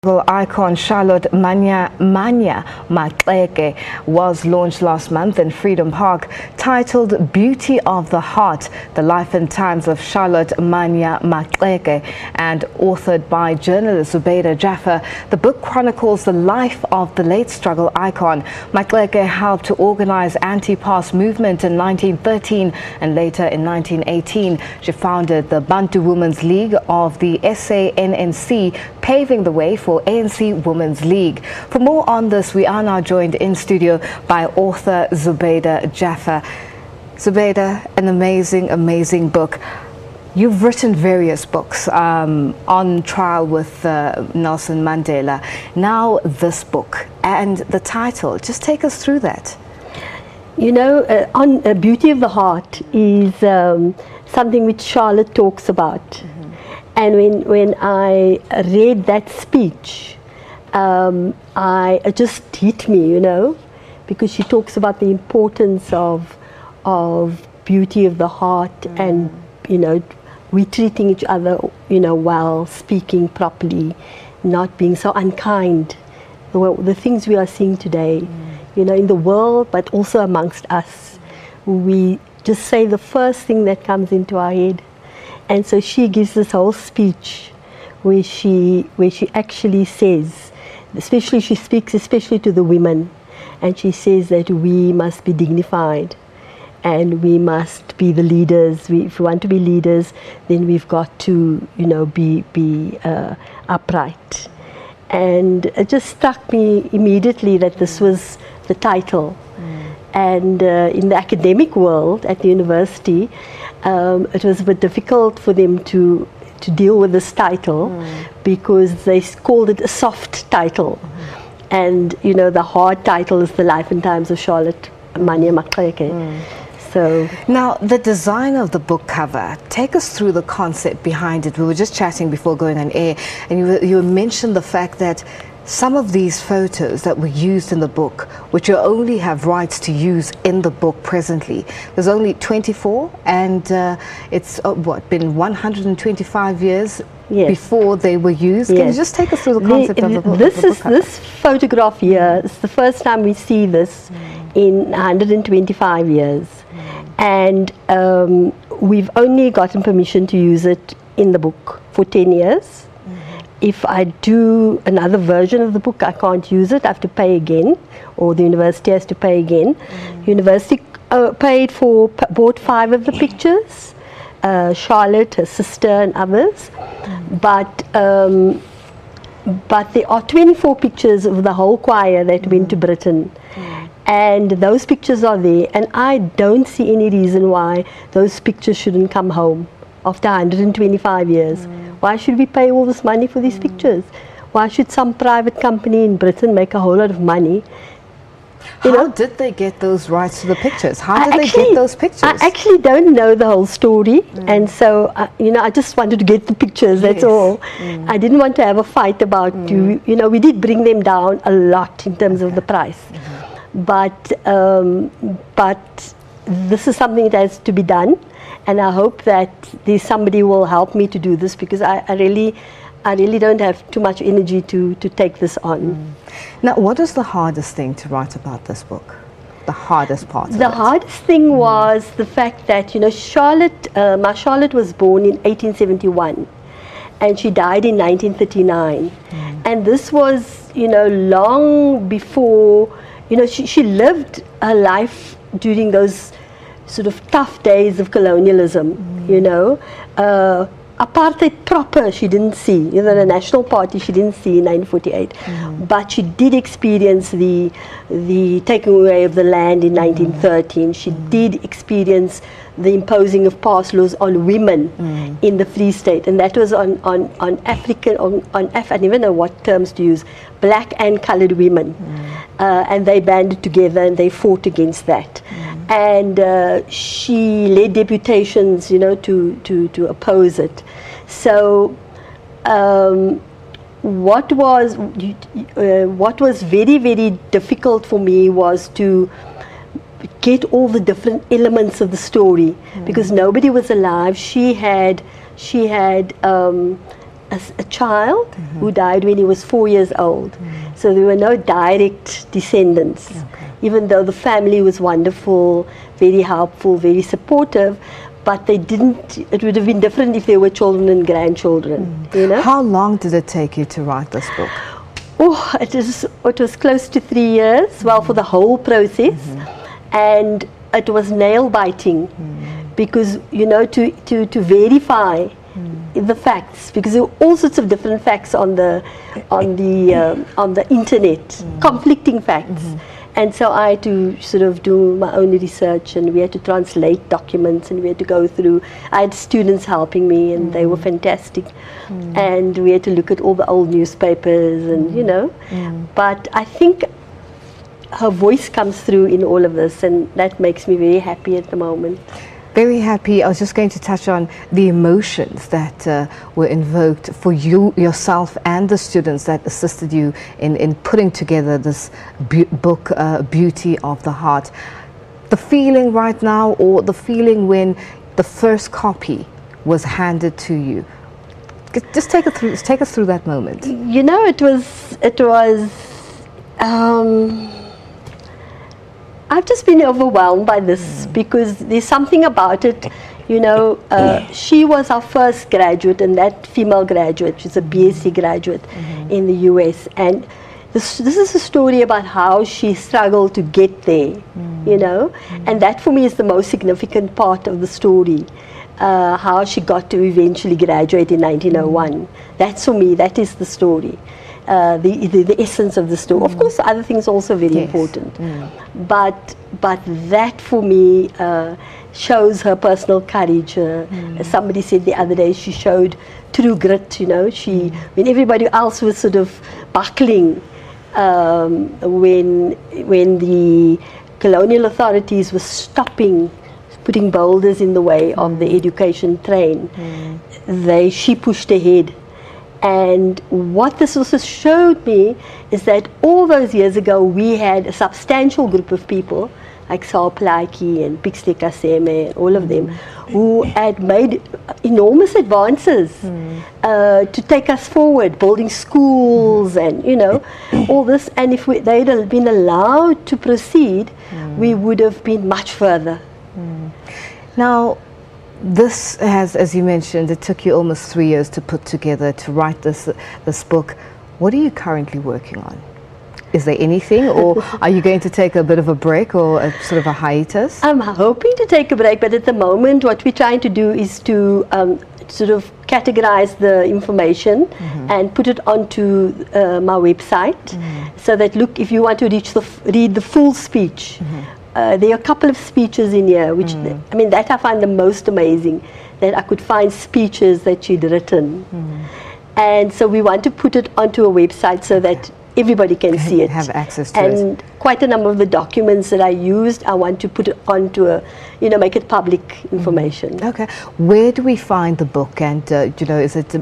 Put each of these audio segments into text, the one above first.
Icon Charlotte Maxeke was launched last month in Freedom Park, titled Beauty of the Heart, The Life and Times of Charlotte Maxeke, and authored by journalist Zubaydah Jaffer. The book chronicles the life of the late struggle icon. Maxeke helped to organize anti-pass movement in 1913 and later in 1918. She founded the Bantu Women's League of the SANNC, paving the way for ANC Women's League. For more on this, we are now joined in studio by author Zubaydah Jaffer. Zubaydah, an amazing book. You've written various books on trial with Nelson Mandela. Now this book and the title, just take us through that. You know, on Beauty of the Heart is something which Charlotte talks about. And when I read that speech, it just hit me, you know, because she talks about the importance of beauty of the heart and, you know, we treating each other, you know, well, speaking properly, not being so unkind. The things we are seeing today, you know, in the world, but also amongst us, we just say the first thing that comes into our head. And so she gives this whole speech where she actually says, she speaks especially to the women, and she says that we must be dignified and we must be the leaders. If we want to be leaders, then we've got to, you know, be upright. And it just struck me immediately that this was the title. And in the academic world at the university, it was a bit difficult for them to deal with this title because they called it a soft title. And, you know, the hard title is The Life and Times of Charlotte Maxeke. So now, the design of the book cover, take us through the concept behind it. We were just chatting before going on air, and you mentioned the fact that some of these photos that were used in the book, which you only have rights to use in the book presently, there's only 24, and it's been 125 years before they were used. Can you just take us through the concept of the book? This photograph here is the first time we see this in 125 years, and we've only gotten permission to use it in the book for 10 years. If I do another version of the book, I can't use it. I have to pay again, or the university has to pay again. University bought 5 of the pictures, Charlotte, her sister, and others. But there are 24 pictures of the whole choir that went to Britain. And those pictures are there, and I don't see any reason why those pictures shouldn't come home after 125 years. Why should we pay all this money for these pictures? Why should some private company in Britain make a whole lot of money? How did they get those rights to the pictures? How did they get those pictures? I actually don't know the whole story, and so you know, I just wanted to get the pictures. That's all. I didn't want to have a fight about you know, we did bring them down a lot in terms of the price, but this is something that has to be done. And I hope that there's somebody who will help me to do this, because I really don't have too much energy to take this on. Now, what is the hardest thing to write about this book? The hardest part? The hardest thing was the fact that, you know, Charlotte was born in 1871 and she died in 1939. And this was, you know, long before, you know, she lived her life during those sort of tough days of colonialism, you know. Apartheid proper she didn't see, you know, the National Party she didn't see in 1948, but she did experience the taking away of the land in 1913. She did experience the imposing of pass laws on women in the Free State, and that was on African, I never know what terms to use, black and coloured women, and they banded together and they fought against that. And she led deputations, you know, to oppose it. So what was very, very difficult for me was to get all the different elements of the story, because nobody was alive. She had a child who died when he was 4 years old. So there were no direct descendants. Even though the family was wonderful, very helpful, very supportive, but they didn't, it would have been different if there were children and grandchildren, you know. How long did it take you to write this book? Oh, it was close to 3 years, well, for the whole process. And it was nail biting because, you know, to verify the facts, because there were all sorts of different facts on the internet, conflicting facts. And so I had to sort of do my own research, and we had to translate documents, and we had to go through. I had students helping me, and they were fantastic. And we had to look at all the old newspapers, and you know. But I think her voice comes through in all of this, and that makes me very happy at the moment. Very happy. I was just going to touch on the emotions that were invoked for you, yourself, and the students that assisted you in putting together this book, Beauty of the Heart. The feeling right now, or the feeling when the first copy was handed to you. Just take us through that moment. You know, it was. I've just been overwhelmed by this because there's something about it, you know. She was our first graduate, and that female graduate, she's a BSc graduate in the US, and this is a story about how she struggled to get there, you know, and that for me is the most significant part of the story. How she got to eventually graduate in 1901. That's for me, that is the story. The essence of the story. Of course, other things also very important, but that for me shows her personal courage. As somebody said the other day, she showed true grit. You know, when everybody else was sort of buckling, when the colonial authorities were putting boulders in the way of the education train, she pushed ahead. And what this also showed me is that all those years ago we had a substantial group of people like Charlotte Maxeke and Pixley Kaseme, all of them, who had made enormous advances to take us forward, building schools and, you know, all this. And if they'd have been allowed to proceed, we would have been much further. Now, this has, as you mentioned, it took you almost 3 years to put together, to write this book. What are you currently working on? Is there anything, or are you going to take a bit of a break or a sort of a hiatus? I'm hoping to take a break, but at the moment what we're trying to do is to sort of categorize the information and put it onto my website, so that, look, if you want to read the full speech, there are a couple of speeches in here, which, I mean, that I find the most amazing, that I could find speeches that she'd written. And so we want to put it onto a website so that everybody can see it. Have access to it. And quite a number of the documents that I used, I want to put it onto a, you know, make it public information. Okay. Where do we find the book? And, you know, is it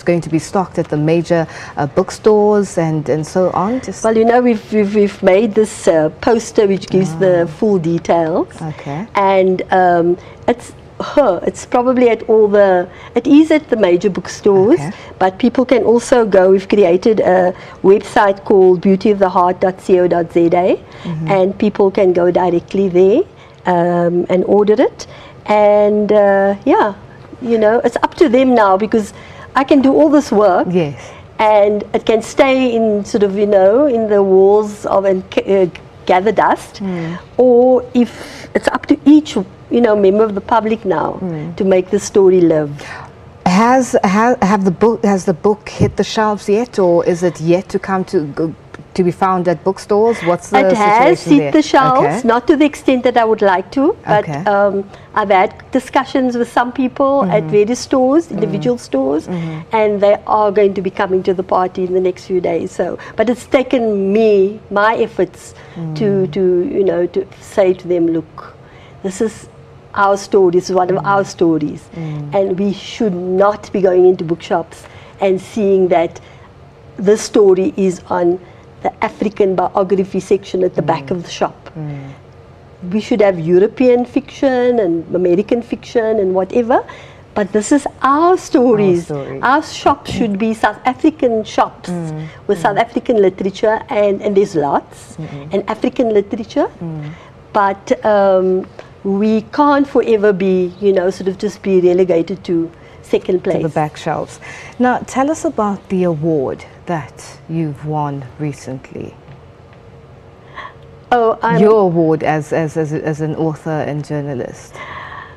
going to be stocked at the major bookstores and so on? Well, you know, we've made this poster which gives the full details. Okay. And it's probably it is at the major bookstores, but people can also go. We've created a website called beautyoftheheart.co.za, and people can go directly there and order it. And yeah, you know, it's up to them now, because I can do all this work. Yes. And it can stay in sort of, you know, in the walls of and gather dust, or if it's up to each, you know, member of the public now to make the story live. Has the book hit the shelves yet, or is it yet to come to be found at bookstores? What's the situation there? It has hit the shelves, not to the extent that I would like to, but I've had discussions with some people at various stores, individual stores, and they are going to be coming to the party in the next few days. So, but it's taken me, my efforts to you know, to say to them, look, this is our story, this is one of our stories, and we should not be going into bookshops and seeing that this story is on the African biography section at the back of the shop. We should have European fiction and American fiction and whatever, but this is our stories. Our story. Our shops should be South African shops with South African literature, and there's lots, and African literature, but we can't forever be, you know, sort of just be relegated to second place. To the back shelves. Now, tell us about the award that you've won recently. Oh, your award as an author and journalist.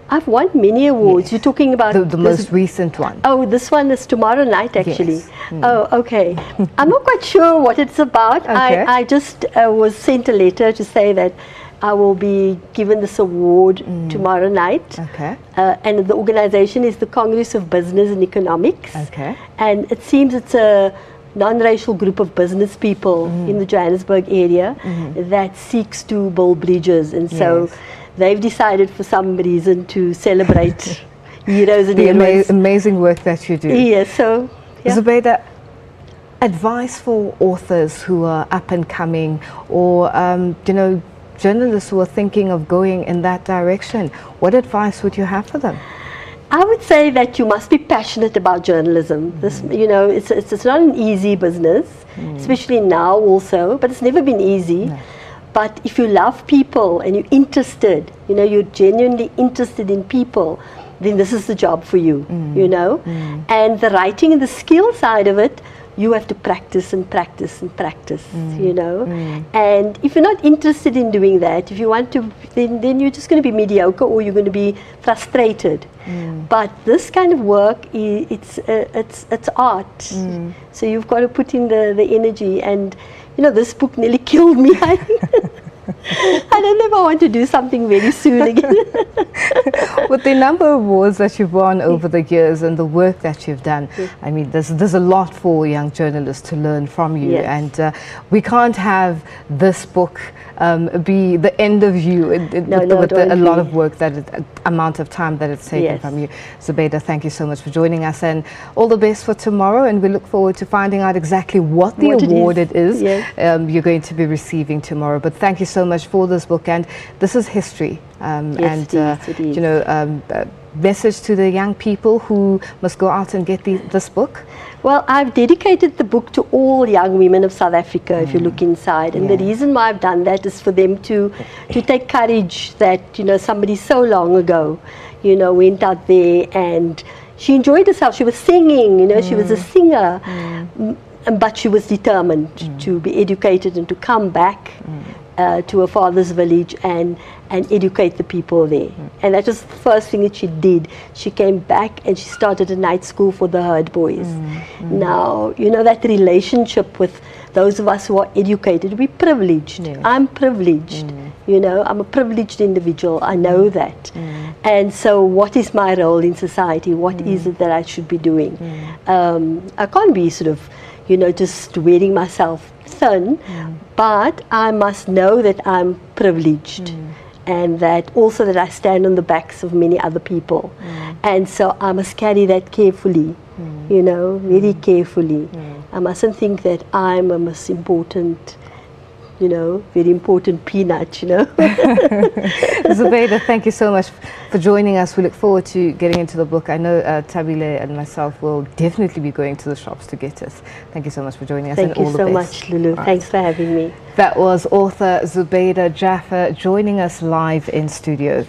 I've won many awards. Yes. You're talking about the most recent one. Oh, this one is tomorrow night, actually. Yes. Oh, okay. I'm not quite sure what it's about. Okay. I just was sent a letter to say that I will be given this award tomorrow night. Okay. And the organization is the Congress of Business and Economics. Okay. And it seems it's a non-racial group of business people in the Johannesburg area that seeks to build bridges. And so they've decided for some reason to celebrate heroes and heroines. Amazing work that you do. Yes, so... Yeah. Zubeida, advice for authors who are up and coming, or, you know, journalists who are thinking of going in that direction, what advice would you have for them? I would say that you must be passionate about journalism. This, you know, it's not an easy business, especially now also, but it's never been easy. No. But if you love people and you're interested, you know, you're genuinely interested in people, then this is the job for you, you know. And the writing and the skill side of it, you have to practice and practice and practice, you know. And if you're not interested in doing that, if you want to, then you're just going to be mediocre, or you're going to be frustrated. But this kind of work, it's art. So you've got to put in the energy. And you know, this book nearly killed me. I don't know if I want to do something very soon again. With the number of awards that you've won over the years and the work that you've done, I mean, there's a lot for young journalists to learn from you. And we can't have this book be the end of you with a lot of work, amount of time that it's taken from you. Zubeida, thank you so much for joining us, and all the best for tomorrow, and we look forward to finding out exactly what the award it is you're going to be receiving tomorrow. But thank you so much for this book, and this is history. You know, message to the young people who must go out and get this book? Well, I've dedicated the book to all young women of South Africa, if you look inside. And the reason why I've done that is for them to take courage that, you know, somebody so long ago, you know, went out there and she enjoyed herself. She was singing, you know, she was a singer. But she was determined to be educated and to come back to her father's village and educate the people there. And that was the first thing that she did. She came back and she started a night school for the herd boys. Now, you know, that relationship with those of us who are educated, we're privileged. I'm privileged. You know, I'm a privileged individual. I know that. And so what is my role in society? What is it that I should be doing? I can't be sort of, you know, just wearing myself thin, but I must know that I'm privileged, and that also that I stand on the backs of many other people. And so I must carry that carefully, you know, very carefully. I mustn't think that I'm a most important, you know, very important peanut, you know. Zubeida, thank you so much for joining us. We look forward to getting into the book. I know Tabile and myself will definitely be going to the shops to get us. Thank you so much for joining us. Thank you so much, Lulu. Thanks for having me. That was author Zubeida Jaffer joining us live in studio.